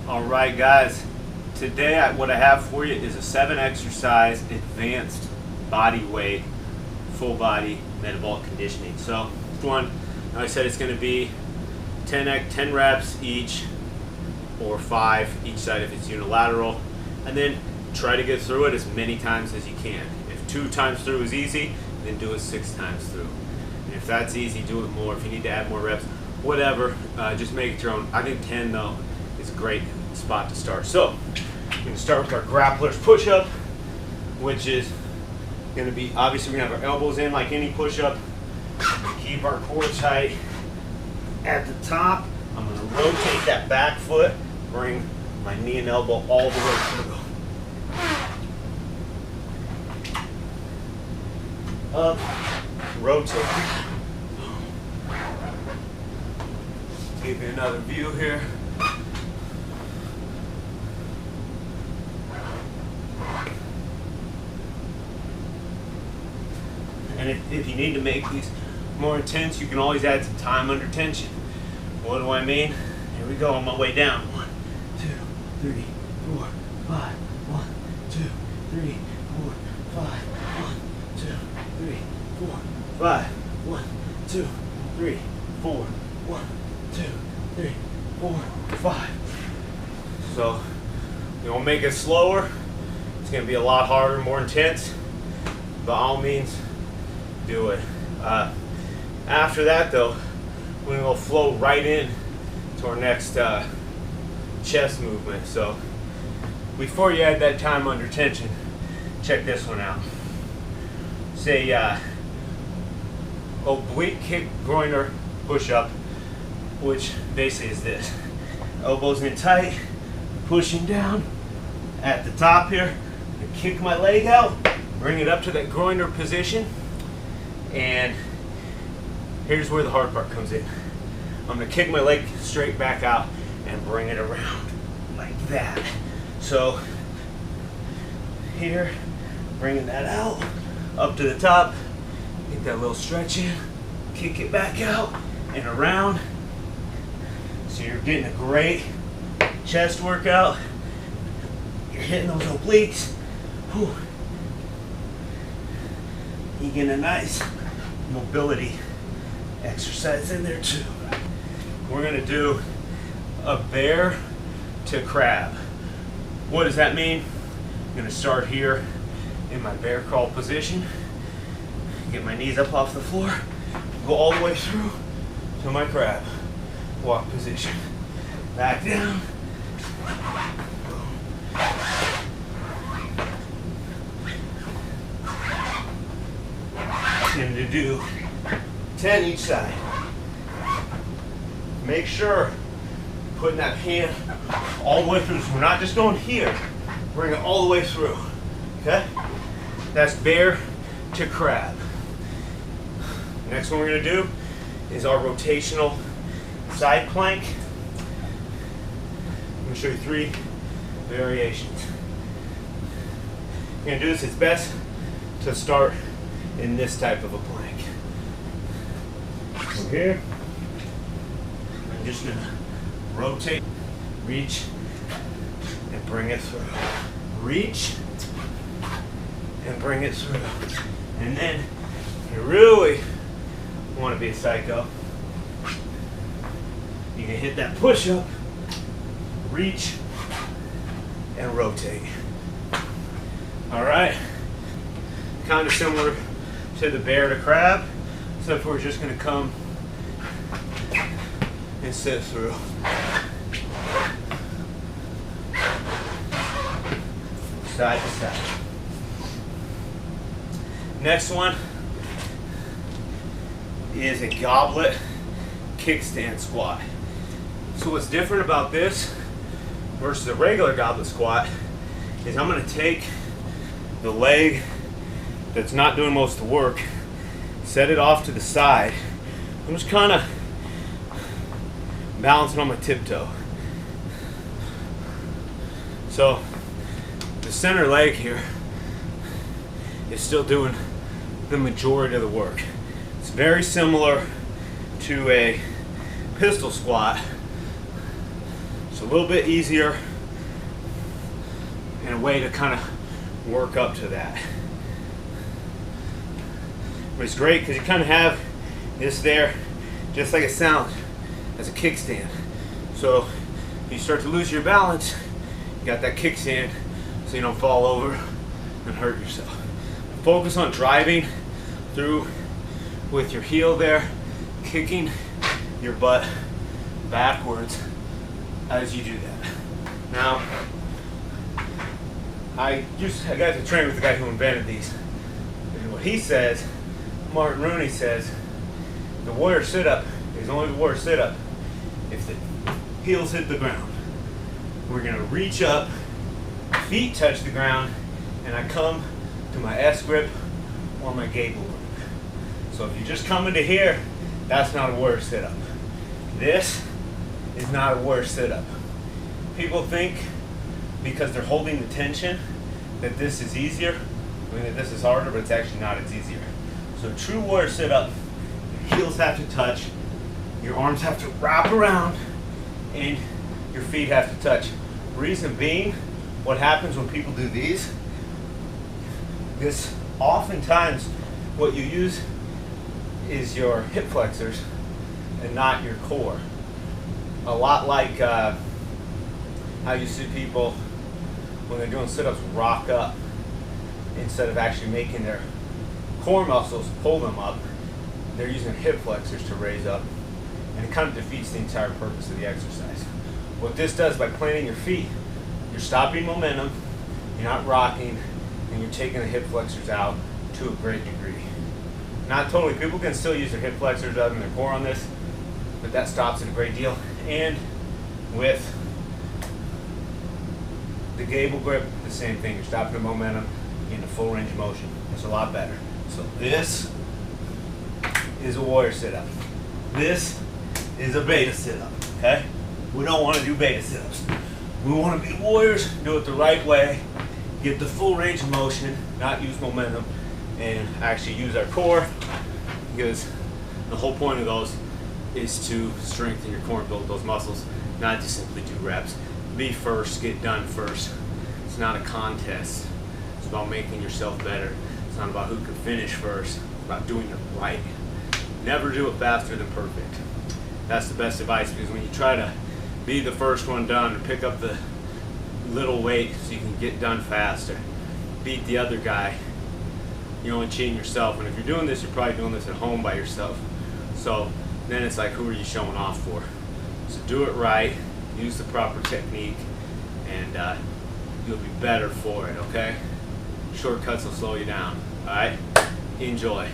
Alright guys, today what I have for you is a 7 exercise advanced body weight full body metabolic conditioning. So this one, like I said, it's going to be 10 reps each, or 5 each side if it's unilateral, and then try to get through it as many times as you can. If 2 times through is easy, then do it 6 times through. And if that's easy, do it more. If you need to add more reps, whatever, just make it your own. I think 10 though is a great spot to start. So we're going to start with our grappler's push-up, which is going to be, obviously we're going to have our elbows in like any push-up. Keep our core tight at the top. I'm going to rotate that back foot, bring my knee and elbow all the way through. Up, rotate. Give you another view here. And if you need to make these more intense, you can always add some time under tension. What do I mean? Here we go on my way down. 1, 2, 3, 4, 5. 1, 2, 3, 4, 5. 1, 2, 3, 4, 5. 1, 2, 3, 4. 1, 2, 3, 4, 5. So you want to make it slower. It's going to be a lot harder, more intense. By all means, do it. After that though, we're going to flow right in to our next chest movement. So before you add that time under tension, check this one out. Say oblique kick groiner push-up, which basically is this. Elbows in tight, pushing down at the top here. I kick my leg out, bring it up to that groiner position, and here's where the hard part comes in. I'm going to kick my leg straight back out and bring it around like that. So here, bringing that out, up to the top, get that little stretch in, kick it back out and around. So you're getting a great chest workout. You're hitting those obliques. Whew. You get a nice mobility exercise in there too. We're going to do a bear to crab. What does that mean? I'm going to start here in my bear crawl position. Get my knees up off the floor. Go all the way through to my crab walk position. Back down. And to do 10 each side. Make sure putting that hand all the way through. So we're not just going here. Bring it all the way through. Okay? That's bear to crab. Next one we're going to do is our rotational side plank. I'm going to show you 3 variations. You're going to do this, it's best to start in this type of a plank. So here, I'm just going to rotate, reach, and bring it through. Reach, and bring it through. And then, if you really want to be a psycho, you can hit that push-up, reach, and rotate. Alright, kind of similar to the bear to crab, except we're just going to come and sit through. Side to side. Next one is a goblet kickstand squat. So what's different about this versus a regular goblet squat is I'm going to take the leg that's not doing most of the work, set it off to the side. I'm just kind of balancing on my tiptoe. So the center leg here is still doing the majority of the work. It's very similar to a pistol squat. So a little bit easier and a way to kind of work up to that. But it's great because you kind of have this there, just like it sounds, as a kickstand. So if you start to lose your balance, you got that kickstand so you don't fall over and hurt yourself. Focus on driving through with your heel there, kicking your butt backwards as you do that. Now, I got to train with the guy who invented these. And what he says, Martin Rooney says, the warrior sit-up is only the warrior sit-up if the heels hit the ground. We're gonna reach up, feet touch the ground, and I come to my S grip or my gable grip. So if you just come into here, that's not a warrior sit-up. This is not a warrior sit-up. People think because they're holding the tension that this is easier, I mean that this is harder, but it's actually not, it's easier. So true warrior sit-up, your heels have to touch, your arms have to wrap around, and your feet have to touch. Reason being, what happens when people do these, is oftentimes what you use is your hip flexors and not your core. A lot like how you see people when they're doing sit-ups rock up instead of actually making their core muscles pull them up. They're using their hip flexors to raise up, and it kind of defeats the entire purpose of the exercise. What this does by planting your feet, you're stopping momentum, you're not rocking, and you're taking the hip flexors out to a great degree. Not totally, people can still use their hip flexors other than their core on this, but that stops it a great deal. And with the gable grip, the same thing. You're stopping the momentum, getting a full range of motion. It's a lot better. So this is a warrior sit-up. This is a beta sit-up, okay? We don't want to do beta sit-ups. We want to be warriors, do it the right way, get the full range of motion, not use momentum, and actually use our core, because the whole point of those is to strengthen your core and build those muscles, not to simply do reps. Be first, get done first. It's not a contest. It's about making yourself better. It's not about who can finish first. It's about doing it right. Never do it faster than perfect. That's the best advice, because when you try to be the first one done and pick up the little weight so you can get done faster, beat the other guy, you're only cheating yourself. And if you're doing this, you're probably doing this at home by yourself. So then it's like, who are you showing off for? So do it right, use the proper technique, and you'll be better for it, okay? Shortcuts will slow you down, all right? Enjoy.